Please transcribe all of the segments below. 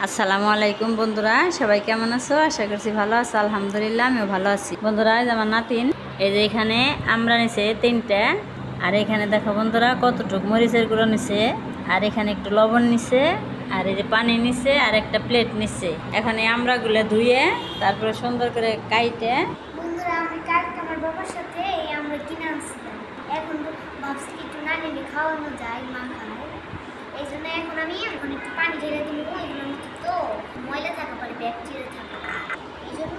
আসসালামু আলাইকুম বন্ধুরা, সবাই কেমন আছো? আশা করছি ভালো আছো। আলহামদুলিল্লাহ আমিও ভালো আছি। বন্ধুরা, আমার নাতিন এই যে এখানে আমরা নিছে 3টা, আর এখানে দেখো বন্ধুরা কতটুকু মরিচের গুঁড়ো নিছে, আর এখানে একটু লবণ নিছে, আর এই যে পানি নিছে, আর একটা প্লেট নিছে। এখানে আমরাগুলো ধুয়ে তারপরে সুন্দর করে কাইটে বন্ধুরা আমি কালকে আমার বাবার সাথে এই আমরা কিনে আনছিলাম। এখন ভাবছি একটু নানিকে খাওয়ানো যায়, মা খায়, এই জন্য এখন একটু পানি ঢেলে দিব। এগুলোর মধ্যে তো ময়লা থাকা পারে, ব্যাকটেরিয়া থাকে, এই জন্য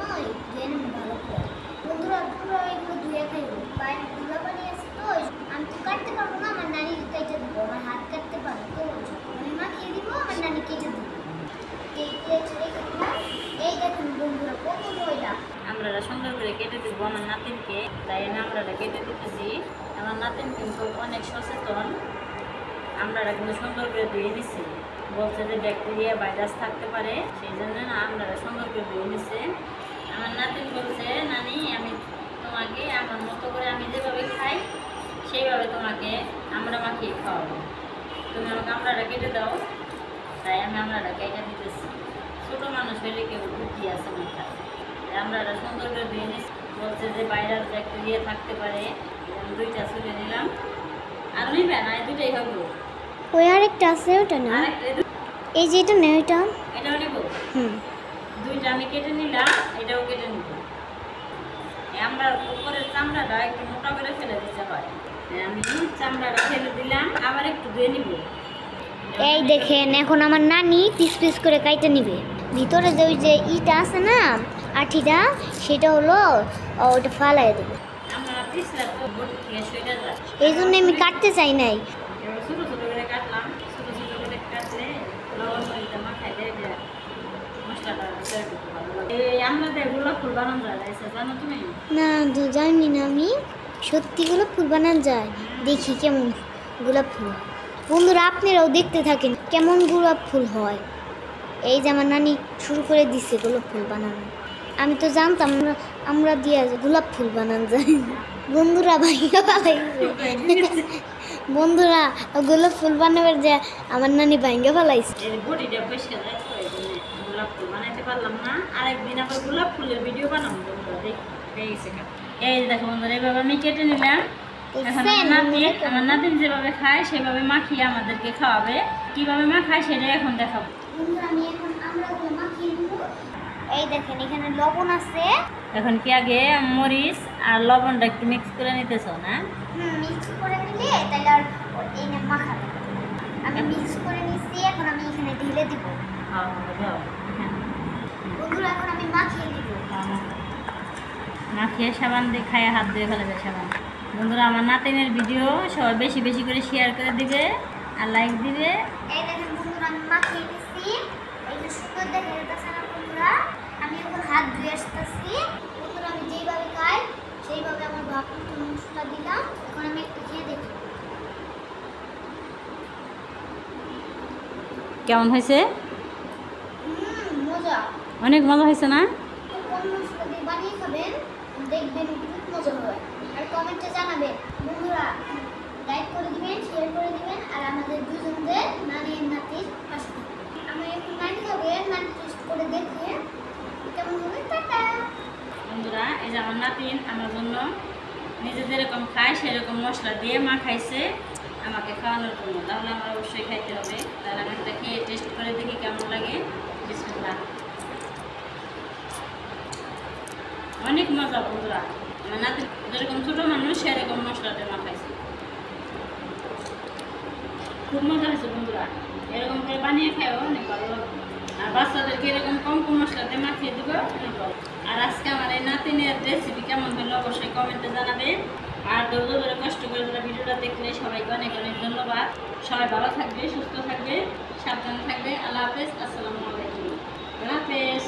ধুয়ে নেব ভালো করে। বন্ধুরা পুরো এগুলো ধুয়ে খাইবো, বাইরে ধুলা পানি আছে তো আমি তো কাটতে পারবো না, আমার নানি কেটে দেবো, আমার হাত কাটতে পারবো তো আমি মাখিয়ে দিব, আমার নানি কেটে দেবো। এই দেখুন বন্ধুরা কত ময়লা। আমরা সুন্দর করে কেটে দিব আমার নাতিনকে, তাই আমি আমরা কেটে দিতেছি। আমার নাতিন কিন্তু অনেক সচেতন, আমরা কিন্তু সুন্দর করে ধুয়ে নিছি। বলছে যে ব্যাকটেরিয়া ভাইরাস থাকতে পারে, সেই জন্য না আমরা সুন্দর করে ধুয়ে নিছে। আমার নাতিন বলছে, নানি আমি তোমাকে আমার মতো করে আমি যেভাবে খাই সেইভাবে তোমাকে আমরা মাখিয়ে খাওয়াবো, তুমি আমাকে আমরাটা কেটে দাও। তাই আমি আমরাটা কেটে দিতেছি। ছোটো মানুষ হলে কেউ বুদ্ধি আছে মাথায়, আমরা সুন্দর করে ধুয়ে নিচ্ছি। বলছে যে ভাইরাস ব্যাকটেরিয়া থাকতে পারে, আমি 2টা ছুটে নিলাম। আর নিবে না, এই 2টাই হবে। ওই আরেকটা আছে, ওটা না, এই যে এটা না, এটাও নিব। 2টা আমি কেটে নিলাম, এটাও কেটে নিব। আমরা উপরের চামড়াটা একটু মোটা করে ফেলে দিতে হয়। আমি চামড়াটা ফেলে দিলাম, আবার একটু ধুয়ে নিব। এই দেখেন এখন আমার নানি পিস পিস করে কাইটে নিবে। ভিতরে যে ওই যে ইটা আছে না, আঠিটা, সেটা হলো ওটা ফালাই দেবে। এই জন্য আমি কাটতে চাই নাই। ছোটো ছোটো করে কাটলাম, ছোটো ছোটো করে কাটলে লবণ মরিচটা মাখায় দেয়, মশলাটা এই আমাদের গোলাপ ফুল বানানো যায়, জানো তুমি? না তো জানি না আমি, সত্যি গোলাপ ফুল বানানো যায়, দেখি কেমন গোলাপ ফুল। বন্ধুরা আপনারাও দেখতে থাকেন কেমন গোলাপ ফুল হয়। এই যে আমার নানি শুরু করে দিছে গোলাপ ফুল বানানো। আমি তো জানতাম আমরা দিয়ে গোলাপ ফুল বানানো যায়। বন্ধুরা ভাইয়া ফেলাইছে, বন্ধুরা গোলাপ ফুল বানাবার যে আমার নানি ভাঙ্গা ফেলাইছে। গোলাপ ফুল বানাইতে পারলাম না, আরেকদিন আবার গোলাপ ফুলের ভিডিও বানাবো। এই দেখো বন্ধুরা, এইভাবে আমি কেটে নিলাম। আমার নাতিন যেভাবে খায় সেভাবে মাখিয়ে আমাদেরকে খাওয়াবে। কিভাবে মাখায় সেটাই এখন দেখাবো। এই দেখেন এখানে লবণ আছে। এখন কি আগে মরিচ আর লবণটা একটু মিক্স করে নিতেছ না? মিক্স করে নিলে তাহলে আর এই না মাখাবে। আমি মিক্স করে নিছি, এখন আমি এখানে ঢেলে দিব। বন্ধুরা এখন আমি মাখিয়ে দিব। মাখিয়ে সাবান দিয়ে খায়, হাত দিয়ে ফেলাবে সাবান। বন্ধুরা আমার নাতিনের ভিডিও সবাই বেশি বেশি করে শেয়ার করে দিবে আর লাইক দিবে। এই দেখেন বন্ধুরা আমি মাখিয়ে নিছি, এই যে সুন্দর দেখে যাচ্ছে না বন্ধুরা। আমি এখন হাত ধুয়ে আসতেছি। বন্ধুরা আমি যেইভাবে খাই সেইভাবে আমার বাপ মশলা দিলাম। এখন আমি একটু খেয়ে দেখি কেমন হয়েছে। মজা, অনেক মজা হয়েছে না? কোন মশলা দিয়ে বানিয়ে খাবেন দেখবেন খুব মজা হয়, আর কমেন্টে জানাবেন। বন্ধুরা লাইক করে দিবেন, শেয়ার করে দিবেন, আর আমাদের দুজনদের নানি নাতির পাশে থাকবেন। আমি এখন নানি খাবে, নানি টেস্ট করে দেখে কেমন হবে। টাটা বন্ধুরা, এই যে আমার নাতিন আমার জন্য নিজে যেরকম খায় সেরকম মশলা দিয়ে মাখাইছে আমাকে খাওয়ানোর জন্য। তাহলে আমার অবশ্যই খাইতে হবে। তাহলে আমি একটা খেয়ে টেস্ট করে দেখি কেমন লাগে। বিসমিল্লাহ। অনেক মজা বন্ধুরা, আমার নাতিন যেরকম ছোটো মানুষ সেরকম মশলাটা মাখাইছে, খুব মজা হয়েছে বন্ধুরা। এরকম করে বানিয়ে খাও, অনেক ভালো লাগবে। আর বাচ্চাদেরকে এরকম কম কম মশলাতে মাখিয়ে দেবো। আর আজকে আমার এই নাতিনের রেসিপি কেমন হলো অবশ্যই কমেন্টে জানাবে। আর ধৈর্য ধরে কষ্ট করে যারা ভিডিওটা দেখলে সবাইকে অনেক অনেক ধন্যবাদ। সবাই ভালো থাকবে, সুস্থ থাকবে, সাবধানে থাকবে। আল্লাহ হাফেজ। আসসালামু আলাইকুম। আল্লাহ হাফেজ।